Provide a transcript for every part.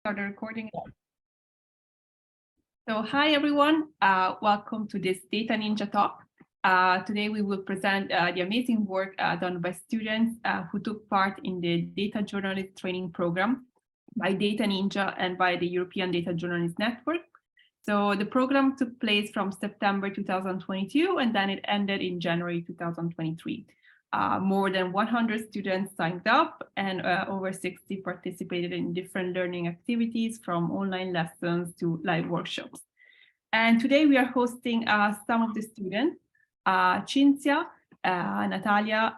Start the recording. So hi everyone, welcome to this Data Ninja talk. Today we will present the amazing work done by students who took part in the data journalist training program by Dataninja and by the European Data Journalist Network. So the program took place from September 2022 and then it ended in January 2023. More than 100 students signed up and over 60 participated in different learning activities from online lessons to live workshops. And today we are hosting some of the students, Cinzia, Natalia,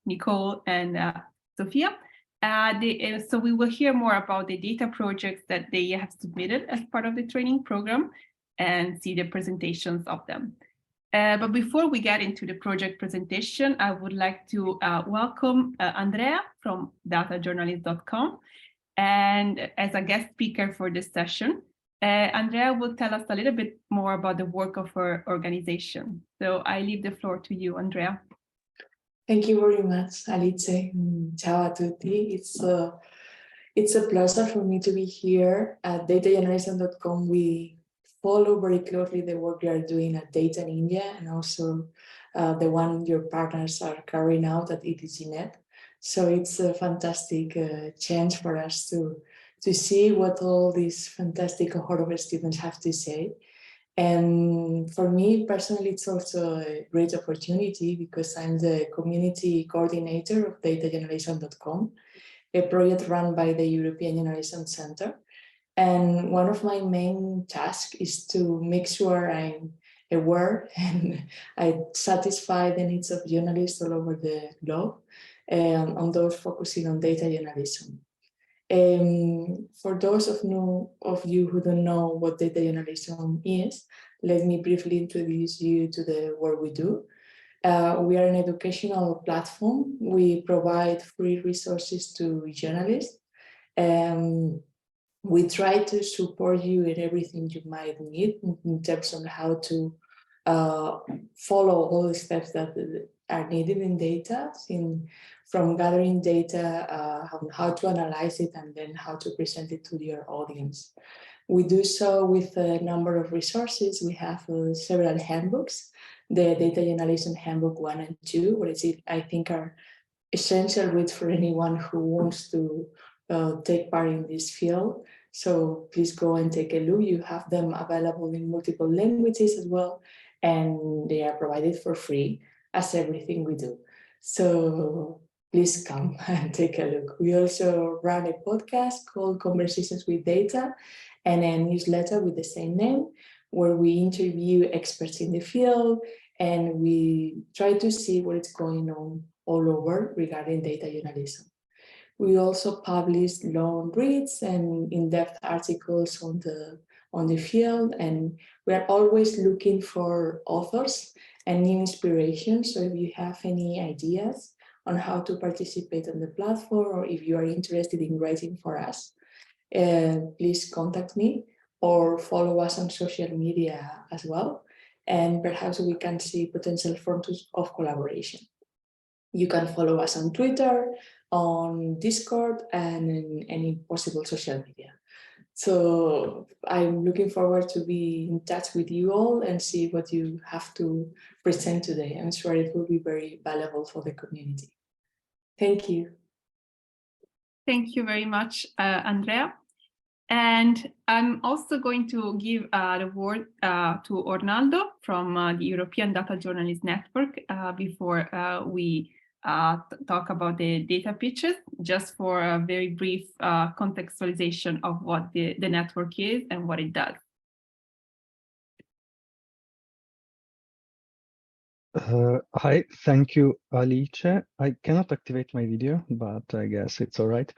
Nicole, and Sophia. So we will hear more about the data projects that they have submitted as part of the training program and see the presentations of them. But before we get into the project presentation, I would like to welcome Andrea from datajournalist.com and as a guest speaker for this session. Andrea will tell us a little bit more about the work of her organization. So I leave the floor to you, Andrea. Thank you very much, Alice. Ciao a tutti. It's a pleasure for me to be here at datajournalism.com. We follow very closely the work you are doing at Dataninja and also the one your partners are carrying out at EDJNet. So it's a fantastic chance for us to see what all these fantastic cohort of students have to say. And for me personally, it's also a great opportunity because I'm the community coordinator of datajournalism.com, a project run by the European Journalism Center. And one of my main tasks is to make sure I'm aware and I satisfy the needs of journalists all over the globe, on those focusing on data journalism. For those of you who don't know what data journalism is, let me briefly introduce you to the work we do. We are an educational platform. We provide free resources to journalists. We try to support you in everything you might need in terms of how to follow all the steps that are needed in data, from gathering data, how to analyze it, and then how to present it to your audience. We do so with a number of resources. We have several handbooks, the Data Journalism Handbook 1 and 2, which I think are essential reads for anyone who wants to take part in this field. So please go and take a look. You have them available in multiple languages as well, and they are provided for free as everything we do. So please come and take a look. We also run a podcast called Conversations with Data and a newsletter with the same name, where we interview experts in the field and we try to see what is going on all over regarding data journalism. We also publish long reads and in-depth articles on the field, and we are always looking for authors and new inspiration. So if you have any ideas on how to participate on the platform, or if you are interested in writing for us, please contact me or follow us on social media as well. And perhaps we can see potential forms of collaboration. You can follow us on Twitter, on Discord, and in any possible social media. So I'm looking forward to be in touch with you all and see what you have to present today. I'm sure it will be very valuable for the community. Thank you. Thank you very much, Andrea. And I'm also going to give the word to Ornaldo from the European Data Journalist Network before we talk about the data pitches, just for a very brief contextualization of what the network is and what it does. Hi, thank you, Alice. I cannot activate my video, but I guess it's all right.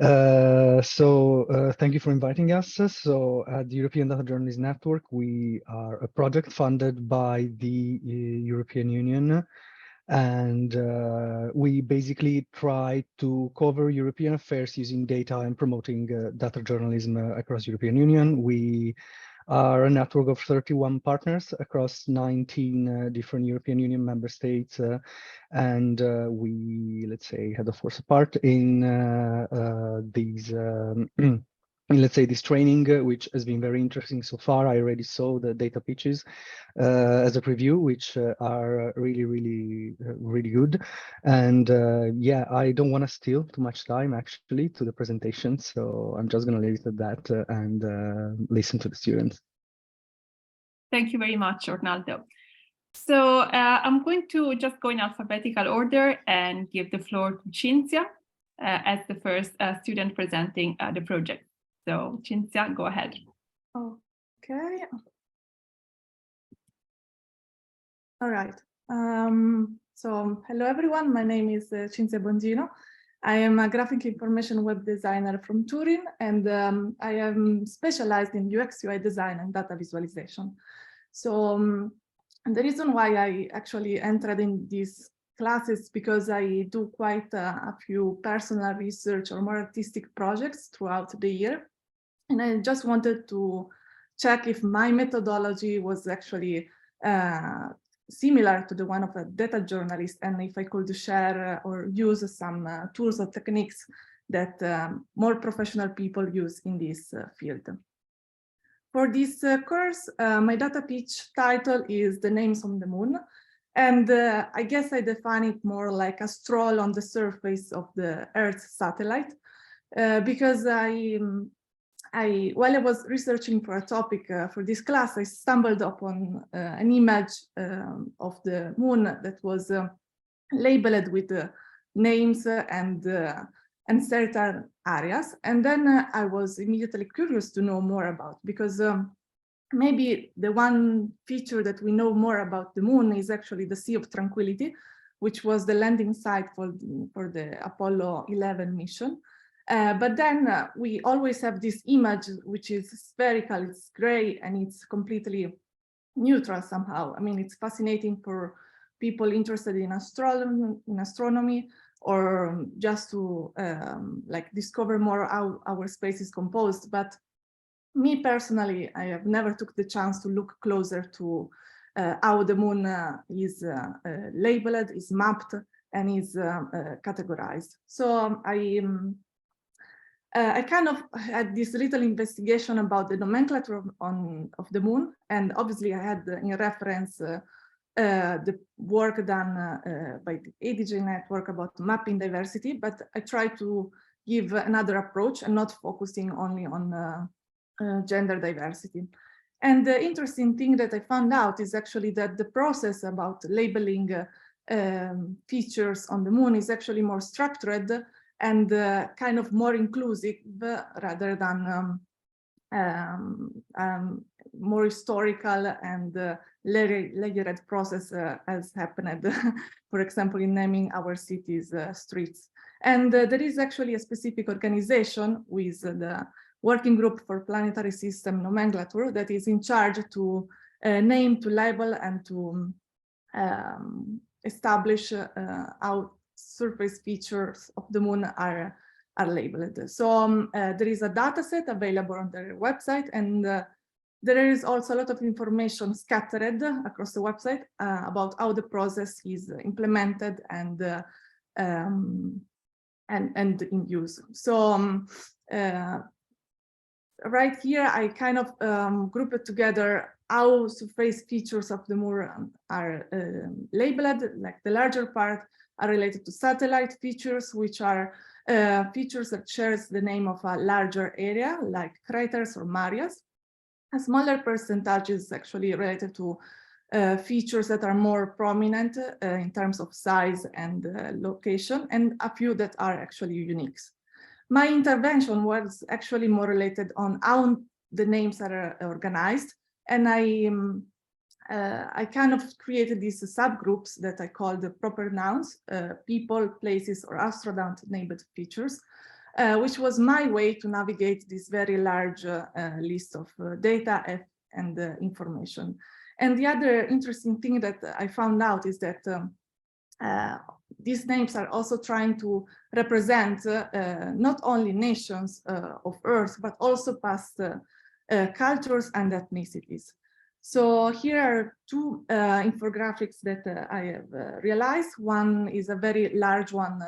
Thank you for inviting us. So at the European Data Journalist Network, we are a project funded by the European Union. And we basically try to cover European affairs using data and promoting data journalism across European Union. We are a network of 31 partners across 19 different European Union member states, and we, let's say, had a force part in these let's say, this training, which has been very interesting so far. I already saw the data pitches as a preview, which are really good. And yeah, I don't want to steal too much time actually to the presentation, so I'm just going to leave it at that and listen to the students. Thank you very much, Ornaldo. So I'm going to just go in alphabetical order and give the floor to Cinzia as the first student presenting the project. So Cinzia, go ahead. Okay. All right. So hello everyone, my name is Cinzia Bongino. I am a graphic information web designer from Turin, and I am specialized in UX UI design and data visualization. So the reason why I actually entered in these classes because I do quite a few personal research or more artistic projects throughout the year. And I just wanted to check if my methodology was actually similar to the one of a data journalist, and if I could share or use some tools or techniques that more professional people use in this field. For this course, my data pitch title is The Names on the Moon. And I guess I define it more like a stroll on the surface of the Earth's satellite, because while I was researching for a topic for this class, I stumbled upon an image of the moon that was labeled with names and certain areas. And then I was immediately curious to know more about, because maybe the one feature that we know more about the moon is actually the Sea of Tranquility, which was the landing site for the Apollo 11 mission. But then we always have this image, which is spherical, it's gray, and it's completely neutral somehow. I mean, it's fascinating for people interested in astronomy, or just to like discover more how our space is composed. But me personally, I have never took the chance to look closer to how the moon is labeled, is mapped, and is categorized. So I kind of had this little investigation about the nomenclature of the moon, and obviously I had in reference the work done by the EDJNet work about mapping diversity, but I tried to give another approach and not focusing only on gender diversity. And the interesting thing that I found out is actually that the process about labeling features on the moon is actually more structured and kind of more inclusive rather than more historical and layered process as happened, for example, in naming our cities' streets. And there is actually a specific organization with the Working Group for Planetary System Nomenclature that is in charge to name, to label, and to establish how surface features of the moon are labeled. So there is a data set available on their website, and there is also a lot of information scattered across the website about how the process is implemented and in use. So right here, I kind of grouped together how surface features of the moon are labeled. Like the larger part are related to satellite features, which are features that shares the name of a larger area, like craters or mareas. A smaller percentage is actually related to features that are more prominent in terms of size and location, and a few that are actually unique. My intervention was actually more related on how the names are organized, and I kind of created these subgroups that I call the proper nouns, people, places, or astronaut-named features, which was my way to navigate this very large list of data and information. And the other interesting thing that I found out is that these names are also trying to represent not only nations of Earth, but also past cultures and ethnicities. So here are two infographics that I have realized. One is a very large one,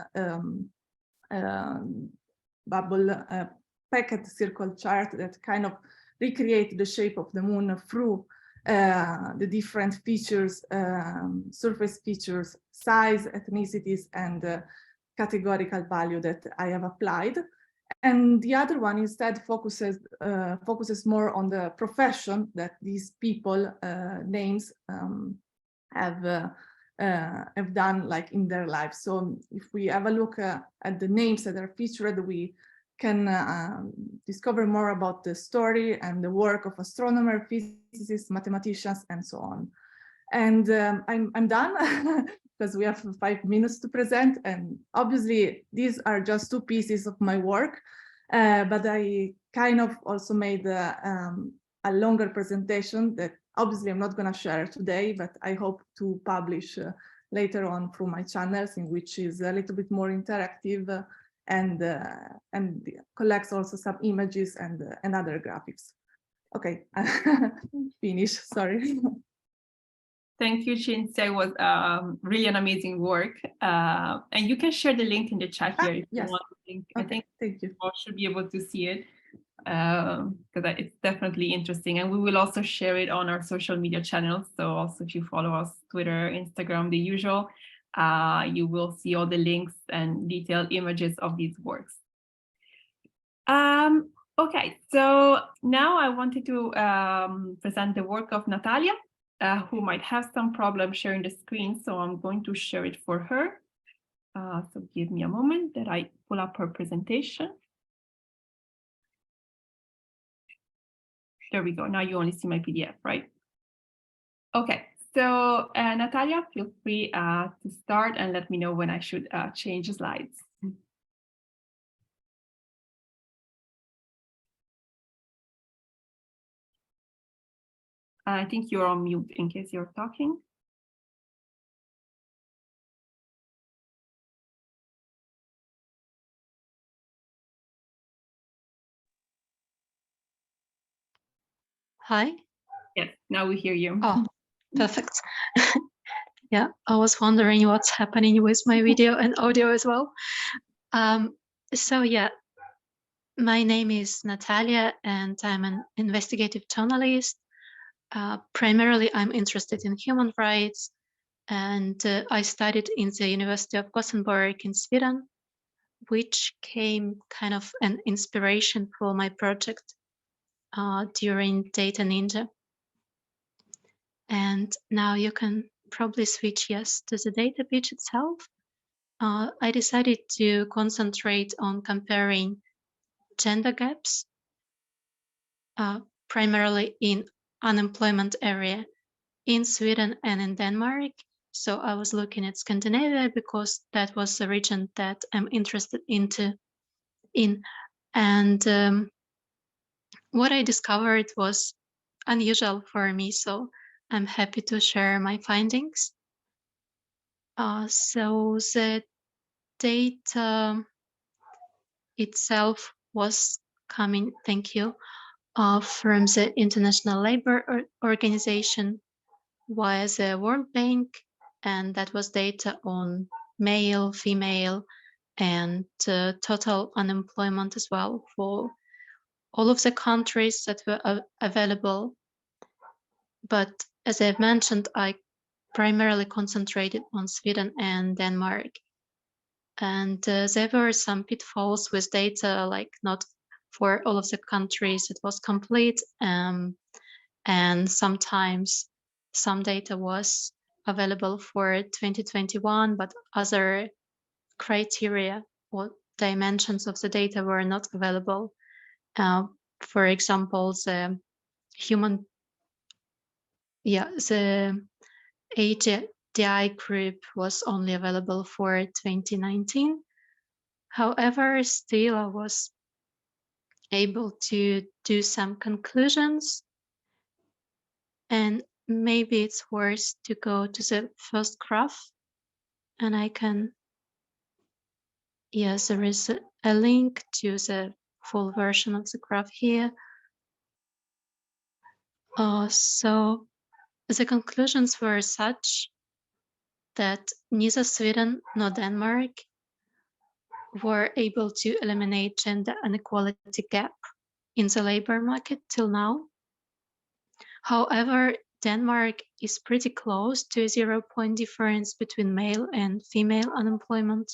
bubble packet circle chart that kind of recreate the shape of the moon through the different features, surface features, size, ethnicities, and categorical value that I have applied. And the other one instead focuses more on the profession that these people names have done like in their lives. So if we have a look at the names that are featured, we can discover more about the story and the work of astronomers, physicists, mathematicians, and so on. And I'm done because we have 5 minutes to present. And obviously, these are just 2 pieces of my work, but I kind of also made a longer presentation that obviously I'm not going to share today, but I hope to publish later on through my channels, in which is a little bit more interactive and collects also some images and other graphics. Okay, finish, sorry. Thank you, Cinzia. It was really an amazing work. And you can share the link in the chat here if yes. you want. I Okay, think thank you. all should be able to see it because it's definitely interesting. And we will also share it on our social media channels. So also if you follow us, Twitter, Instagram, the usual, you will see all the links and detailed images of these works. Okay, so now I wanted to present the work of Natalia, who might have some problem sharing the screen. So I'm going to share it for her. So give me a moment that I pull up her presentation. There we go. Now you only see my PDF, right? Okay, so Natalia, feel free to start and let me know when I should change the slides. I think you're on mute in case you're talking. Hi. Yes, now we hear you. Oh, perfect. Yeah, I was wondering what's happening with my video and audio as well. So yeah, my name is Natalia and I'm an investigative journalist. Primarily, I'm interested in human rights, and I studied in the University of Gothenburg in Sweden, which came kind of an inspiration for my project during Dataninja. And now you can probably switch, yes, to the data page itself. I decided to concentrate on comparing gender gaps, primarily in unemployment area in Sweden and in Denmark. So I was looking at Scandinavia because that was the region that I'm interested in. And what I discovered was unusual for me, so I'm happy to share my findings. So the data itself was coming, thank you, from the International Labour Organization via the World Bank, and that was data on male, female, and total unemployment as well for all of the countries that were available. But as I've mentioned, I primarily concentrated on Sweden and Denmark. And there were some pitfalls with data, like not for all of the countries it was complete. And sometimes some data was available for 2021, but other criteria or dimensions of the data were not available. For example, the AGI group was only available for 2019. However, still I was able to do some conclusions, and maybe it's worth to go to the first graph, and I can, yes, there is a link to the full version of the graph here. So the conclusions were such that neither Sweden nor Denmark were able to eliminate gender inequality gap in the labor market till now. However, Denmark is pretty close to a 0-point difference between male and female unemployment.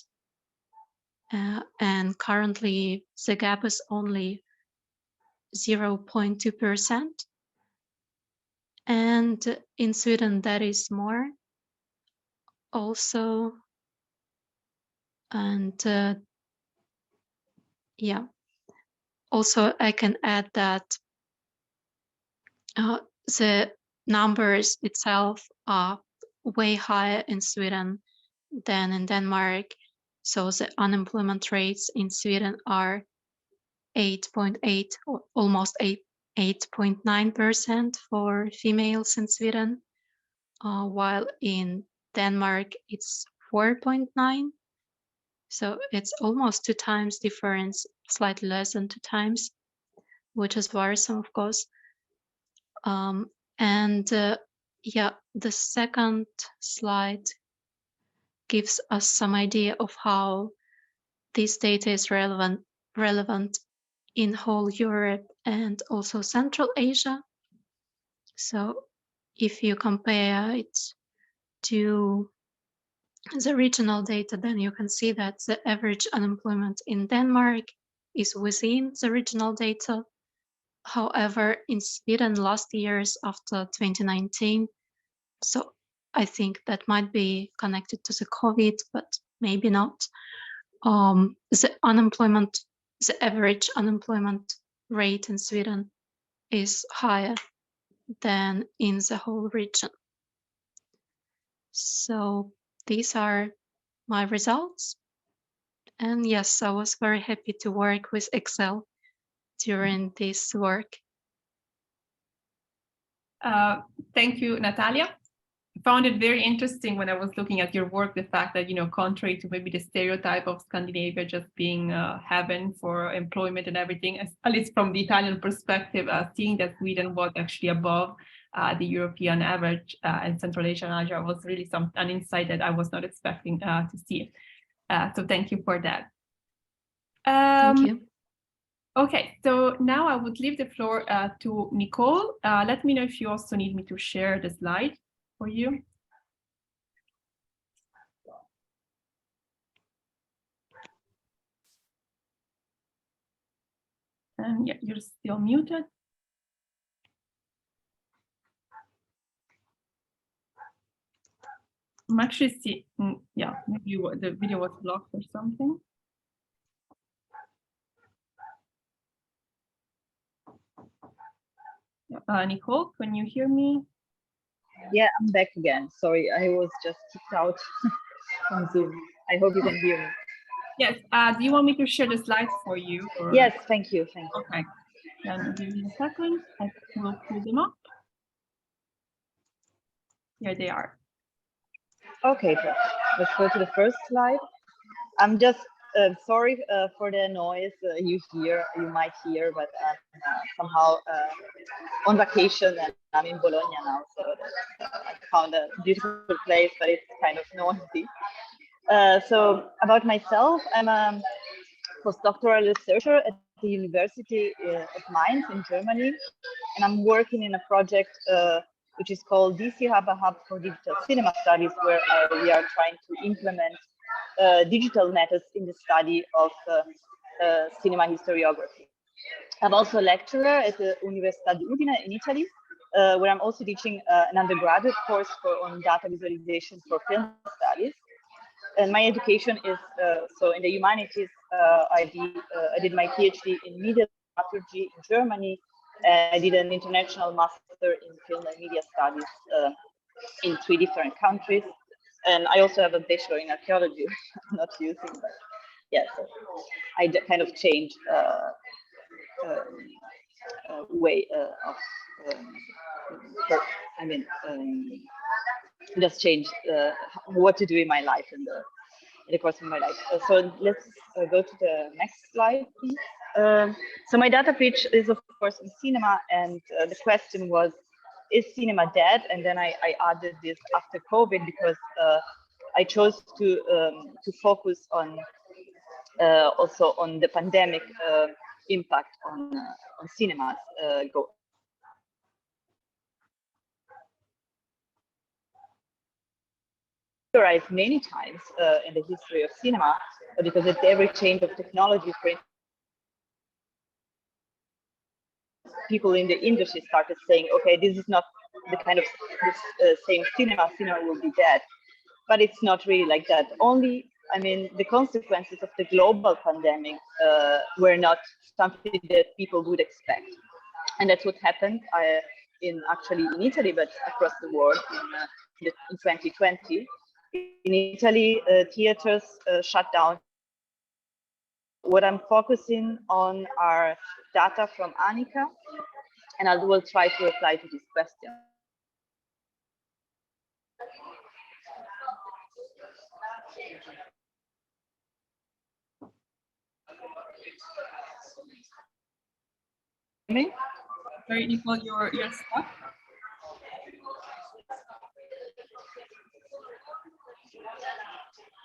And currently the gap is only 0.2%. And in Sweden, that is more also. And yeah, also I can add that the numbers itself are way higher in Sweden than in Denmark. So the unemployment rates in Sweden are 8.8 or almost 8.9% for females in Sweden, while in Denmark it's 4.9. So it's almost 2 times difference, slightly less than 2 times, which is worrisome, of course. Yeah, the second slide gives us some idea of how this data is relevant in whole Europe and also Central Asia. So if you compare it to the regional data, then you can see that the average unemployment in Denmark is within the regional data. However, in Sweden last years after 2019, so I think that might be connected to the COVID, but maybe not. The average unemployment rate in Sweden is higher than in the whole region. So these are my results. And yes, I was very happy to work with Excel during this work. Thank you, Natalia. I found it very interesting when I was looking at your work, the fact that, contrary to maybe the stereotype of Scandinavia just being heaven for employment and everything, at least from the Italian perspective, seeing that Sweden was actually above the European average and Central Asia and Asia was really an insight that I was not expecting to see. So thank you for that. Thank you. Okay, so now I would leave the floor to Nicole. Let me know if you also need me to share the slide for you. And yeah, you're still muted. I'm actually seeing, yeah, maybe the video was blocked or something. Nicole, can you hear me? Yeah, I'm back again. Sorry, I was just kicked out from Zoom. I hope you can hear me. Yes. Do you want me to share the slides for you? Or... Yes, thank you. Thank you. Okay. Then give me a second. I will pull them up. Here they are. Okay, let's go to the first slide. I'm just sorry for the noise you might hear, but somehow on vacation and I'm in Bologna now, so I found a beautiful place, but it's kind of noisy. So about myself, I'm a postdoctoral researcher at the University of Mainz in Germany, and I'm working in a project which is called DC Hub, a Hub for Digital Cinema Studies, where we are trying to implement digital methods in the study of cinema historiography. I'm also a lecturer at the Università di Udine in Italy, where I'm also teaching an undergraduate course on data visualization for film studies. And my education is, so in the humanities, I did my PhD in media dramaturgy in Germany, and I did an international master in film and media studies in 3 different countries. And I also have a bachelor in archaeology, I'm not using, but yeah, so I kind of changed way of, just changed what to do in my life in the course of my life. So let's go to the next slide, please. So my data pitch is, of course, in cinema, and the question was, is cinema dead? And then I added this after COVID because I chose to focus on also on the pandemic impact on cinemas theorized many times in the history of cinema, because at every change of technology, people in the industry started saying, okay, this is not the kind of same cinema will be dead. But it's not really like that. Only, I mean, the consequences of the global pandemic were not something that people would expect. And that's what happened actually in Italy, but across the world in 2020. In Italy, theaters shut down. What I'm focusing on are data from Anica, and I will try to reply to this question. Me? Sorry, Nicole, you're stuck.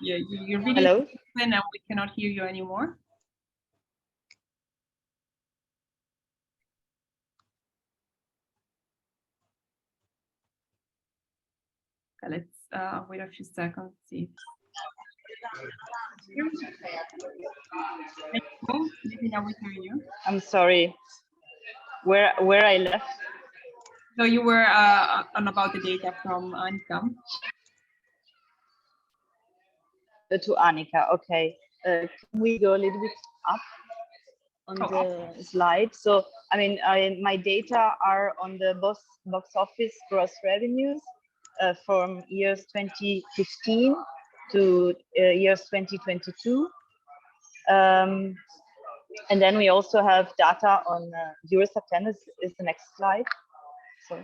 Yeah, you're really Hello? and we cannot hear you anymore. Okay, let's wait a few seconds, see. Maybe now we hear you. I'm sorry. Where I left? So you were on about the data from Anica. To Anica, okay. Can we go a little bit up on the slide? So, I mean, my data are on the box office gross revenues from years 2015 to years 2022. And then we also have data on viewers attendance. Is the next slide. So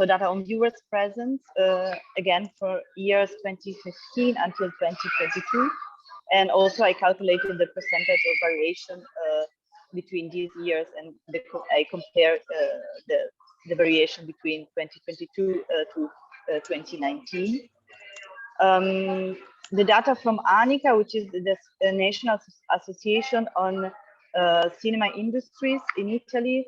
data on viewers present, again, for years 2015 until 2022. And also I calculated the percentage of variation between these years, and I compare the variation between 2022 to 2019. The data from Anica, which is the National Association on Cinema Industries in Italy,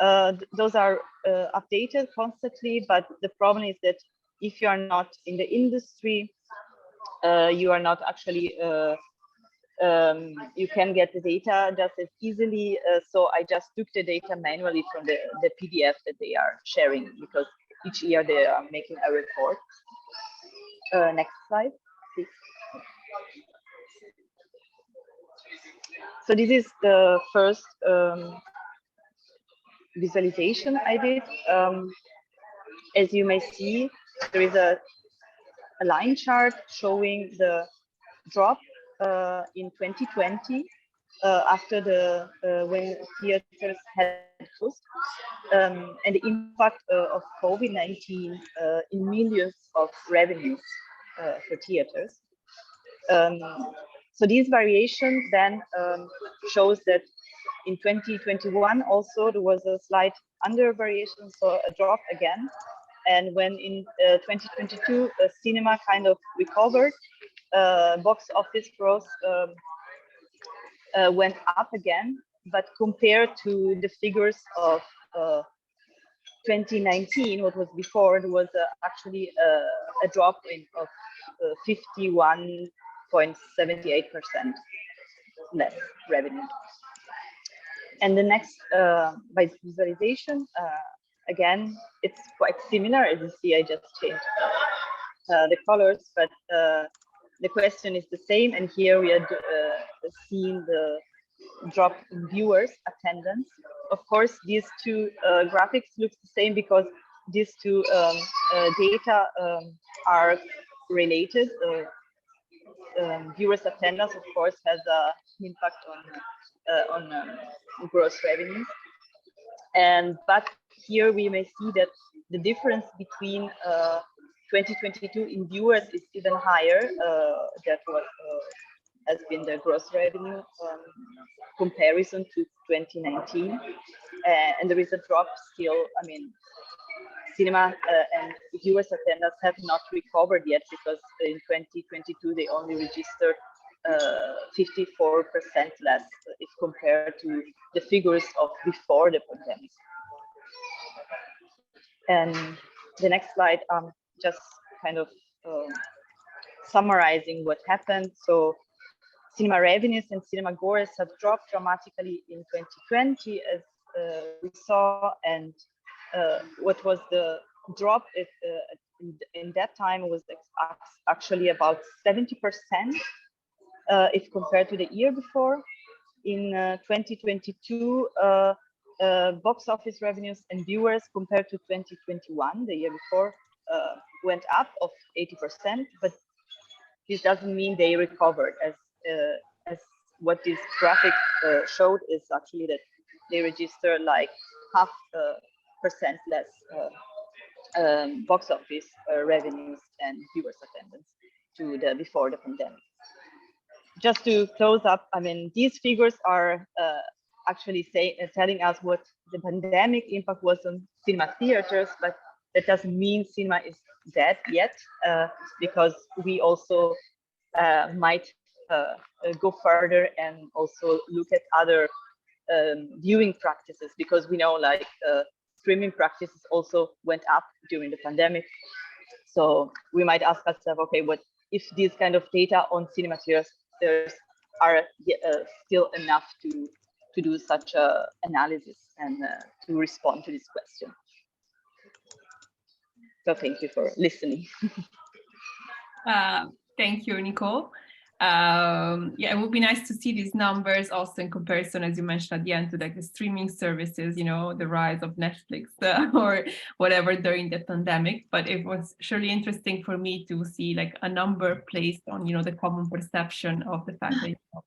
those are updated constantly, but the problem is that if you are not in the industry, you are not actually, you can get the data just as easily. So I just took the data manually from the PDF that they are sharing, because each year they are making a report. Next slide, please. So this is the first visualization I did. As you may see, there is a line chart showing the drop in 2020 after the when theaters had closed, and the impact of COVID-19 in millions of revenues for theaters. So these variations then shows that in 2021 also there was a slight under variation, so a drop again. And when in 2022 cinema kind of recovered, box office growth went up again, but compared to the figures of 2019, what was before, there was actually a drop of 51.78% less revenue. And the next visualization, again, it's quite similar. As you see, I just changed the colors, but the question is the same. And here we are seeing the drop in viewers attendance. Of course, these two graphics look the same because these two data are related. Viewers attendance, of course, has an impact on gross revenues. But here we may see that the difference between 2022 in viewers is even higher. That what has been the gross revenue comparison to 2019, and there is a drop still. I mean, cinema and viewers attendance have not recovered yet, because in 2022 they only registered 54% less if compared to the figures of before the pandemic. And the next slide, just kind of summarizing what happened. So cinema revenues and cinema goers have dropped dramatically in 2020, as we saw. And what was the drop in that time was actually about 70% if compared to the year before. In 2022, box office revenues and viewers compared to 2021, the year before, went up of 80%, but this doesn't mean they recovered, as what this graphic showed is actually that they registered like 0.5% less box office revenues and viewers attendance to the before the pandemic. Just to close up, I mean, these figures are actually telling us what the pandemic impact was on cinema theaters, but that doesn't mean cinema is dead yet, because we also might go further and also look at other viewing practices, because we know like streaming practices also went up during the pandemic. So we might ask ourselves, okay, what if these kind of data on cinema theaters are still enough to do such a analysis and to respond to this question. So thank you for listening. Thank you, Nicole. Yeah, it would be nice to see these numbers also in comparison, as you mentioned at the end, to like the streaming services, you know, the rise of Netflix or whatever during the pandemic. But it was surely interesting for me to see like a number placed on, you know, the common perception of the fact that, you know,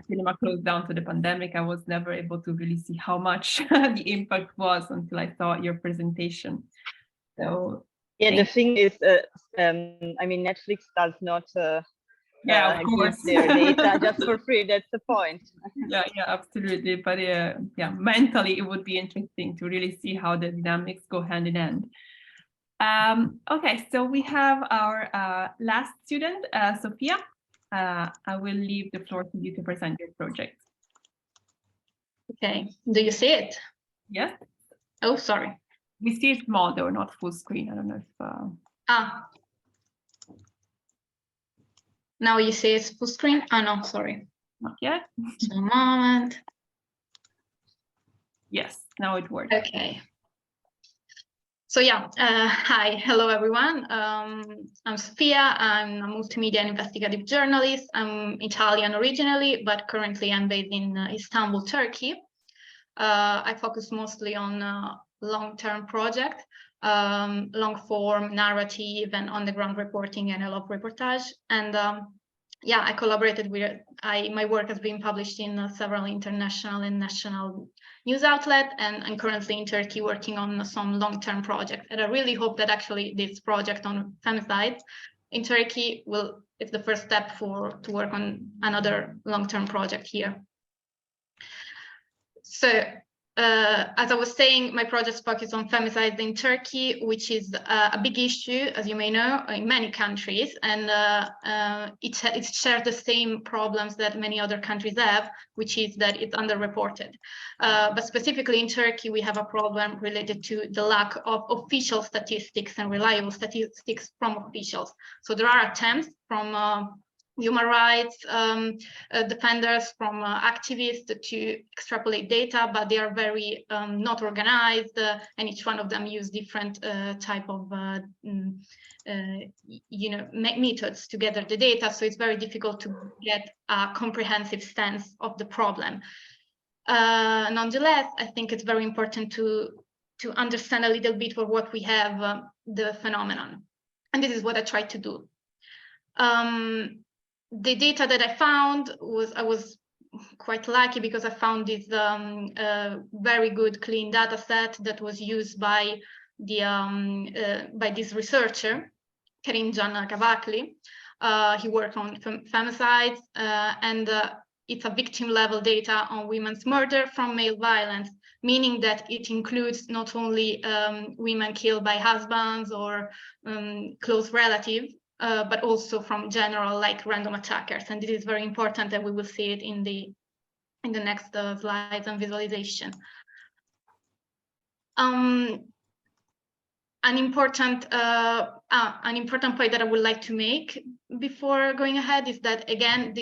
cinema closed down to the pandemic. I was never able to really see how much the impact was until I saw your presentation. So yeah, the thing is, I mean, Netflix does not yeah, of course. give their data just for free. That's the point. Yeah, absolutely. But yeah, mentally, it would be interesting to really see how the dynamics go hand in hand. Okay, so we have our last student, Sophia. I will leave the floor to you to present your project. Okay, do you see it? Yes. Oh, sorry. We see it small though, not full screen. I don't know if... Now you see it's full screen? Oh, no, sorry. Not yet. Just a moment. Yes, now it works. Okay. So yeah, hi, hello everyone. I'm Sofia. I'm a multimedia and investigative journalist. I'm Italian originally, but currently I'm based in Istanbul, Turkey. I focus mostly on long-term project, long-form narrative and on-the-ground reporting, and I love reportage. And yeah, I collaborated with, my work has been published in several international and national news outlets, and I'm currently in Turkey working on some long-term project. And I really hope that actually this project on femicide in Turkey is the first step to work on another long-term project here. So as I was saying, my project focuses on femicide in Turkey, which is a big issue, as you may know, in many countries, and it shares the same problems that many other countries have, which is that it's underreported. But specifically in Turkey, we have a problem related to the lack of official statistics and reliable statistics from officials. So there are attempts from human rights defenders, from activists to extrapolate data, but they are very not organized, and each one of them use different type of methods to gather the data. So it's very difficult to get a comprehensive sense of the problem. Nonetheless, I think it's very important to understand a little bit for what we have the phenomenon, and this is what I tried to do. The data that I found I was quite lucky because I found this very good clean data set that was used by this researcher, Karim Can Kavakli. He worked on femicides, and it's a victim level data on women's murder from male violence, meaning that it includes not only women killed by husbands or close relatives, but also from general like random attackers. And this is very important, and we will see it in the next slides and visualization. An important point that I would like to make before going ahead is that, again,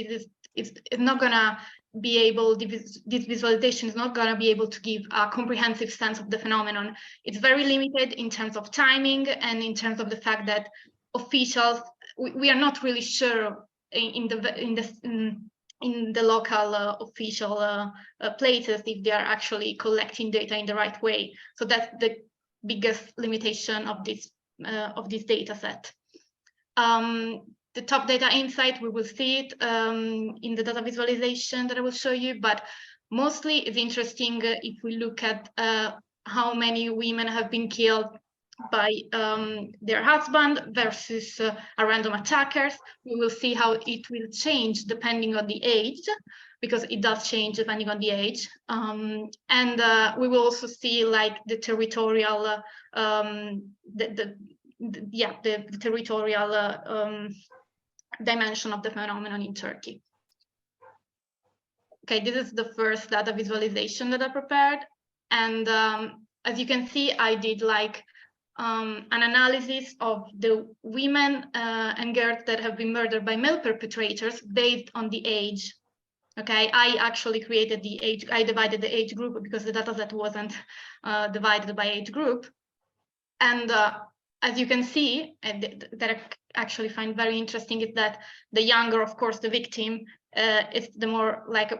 it's not gonna be able, this visualization is not gonna be able to give a comprehensive sense of the phenomenon. It's very limited in terms of timing and in terms of the fact that officials, we are not really sure in the local official places if they are actually collecting data in the right way. So that's the biggest limitation of this data set. The top data insight, we will see it in the data visualization that I will show you, but mostly it's interesting if we look at how many women have been killed by their husband versus a random attackers. We will see how it will change depending on the age, because it does change depending on the age. And we will also see like the territorial, the territorial dimension of the phenomenon in Turkey. Okay, this is the first data visualization that I prepared. And as you can see, I did like an analysis of the women and girls that have been murdered by male perpetrators based on the age. Okay, I actually created the age, I divided the age group because the data set wasn't divided by age group. And as you can see, that I actually find very interesting is that the younger, of course, the victim is the more like,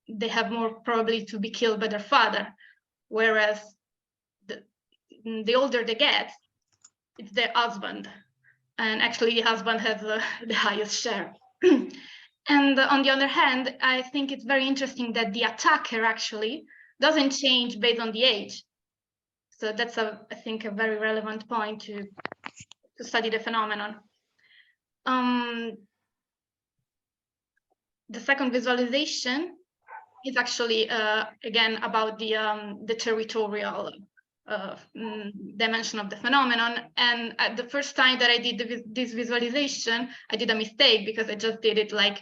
they have more probability to be killed by their father, whereas the older they get, it's their husband. And actually the husband has the highest share. And on the other hand, I think it's very interesting that the attacker actually doesn't change based on the age. So that's, I think, a very relevant point to study the phenomenon. The second visualization is actually, again, about the territorial dimension of the phenomenon. And at the first time that I did this visualization, I did a mistake because I just did it like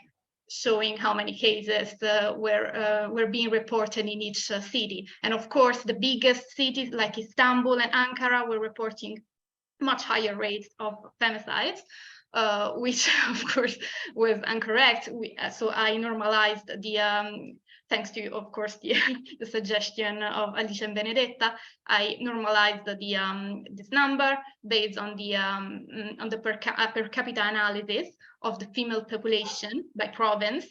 showing how many cases were being reported in each city. And of course, the biggest cities like Istanbul and Ankara were reporting much higher rates of femicides, which of course was incorrect. So I normalized the, thanks to, of course, the suggestion of Alice and Benedetta, I normalized this number based on the per capita analysis of the female population by province.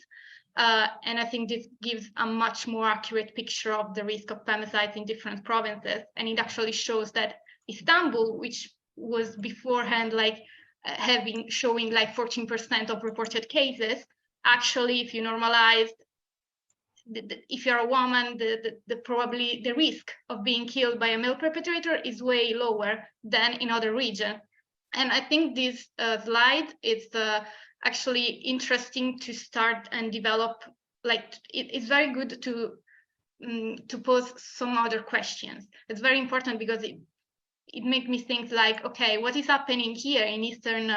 And I think this gives a much more accurate picture of the risk of femicides in different provinces. And it actually shows that Istanbul, which was beforehand like showing like 14% of reported cases, actually, if you normalized, if you're a woman, probably the risk of being killed by a male perpetrator is way lower than in other regions. And I think this slide is actually interesting to start and develop. Like it's very good to pose some other questions. It's very important because it makes me think like, okay, what is happening here in Eastern,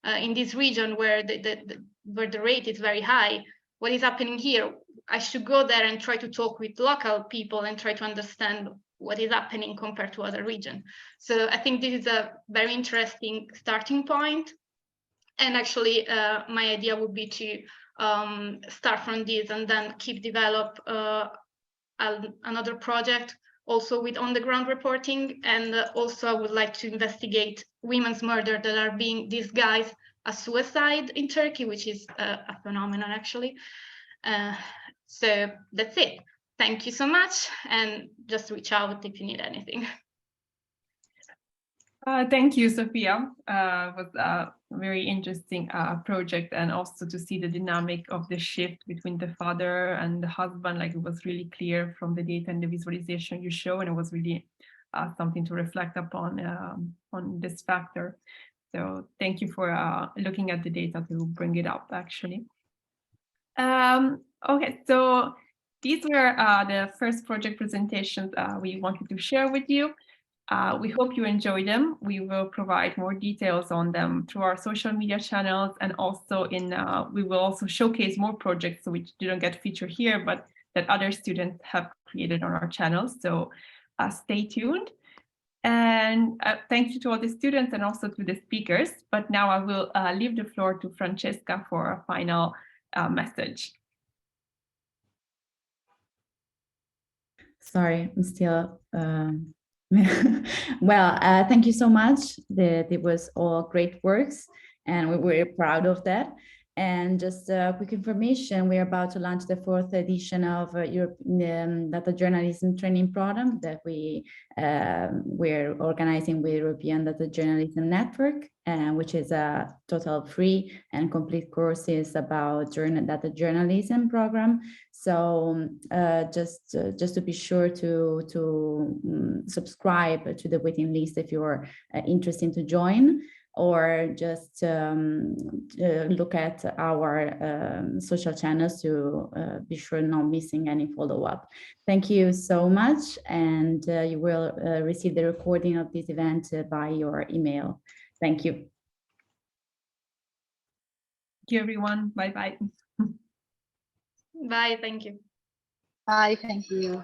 in this region where the rate is very high? What is happening here? I should go there and try to talk with local people and try to understand what is happening compared to other regions. So I think this is a very interesting starting point. And actually, my idea would be to start from this and then keep develop another project also with on-the-ground reporting. And also I would like to investigate women's murder that are being disguised as suicide in Turkey, which is a phenomenon actually. So that's it. Thank you so much, and just reach out if you need anything. Thank you, Sophia. It was a very interesting project, and also to see the dynamic of the shift between the father and the husband. Like it was really clear from the data and the visualization you show, and it was really something to reflect upon on this factor. So thank you for looking at the data to bring it up, actually. Okay, so these were the first project presentations we wanted to share with you. We hope you enjoyed them. We will provide more details on them through our social media channels, and also we will also showcase more projects which didn't get featured here, but that other students have created on our channel. So stay tuned. And thank you to all the students and also to the speakers. But now I will leave the floor to Francesca for a final message. Sorry, I'm still. Well, thank you so much. It was all great works, and we were proud of that. And just quick information, we're about to launch the 4th edition of European Data Journalism Training Program that we're organizing with European Data Journalism Network, which is a total free and complete courses about data journalism program. So just to be sure to subscribe to the waiting list if you're interested to join, or just look at our social channels to be sure not missing any follow-up. Thank you so much, and you will receive the recording of this event by your email. Thank you. Thank you, everyone. Bye-bye. Bye, thank you. Bye, thank you.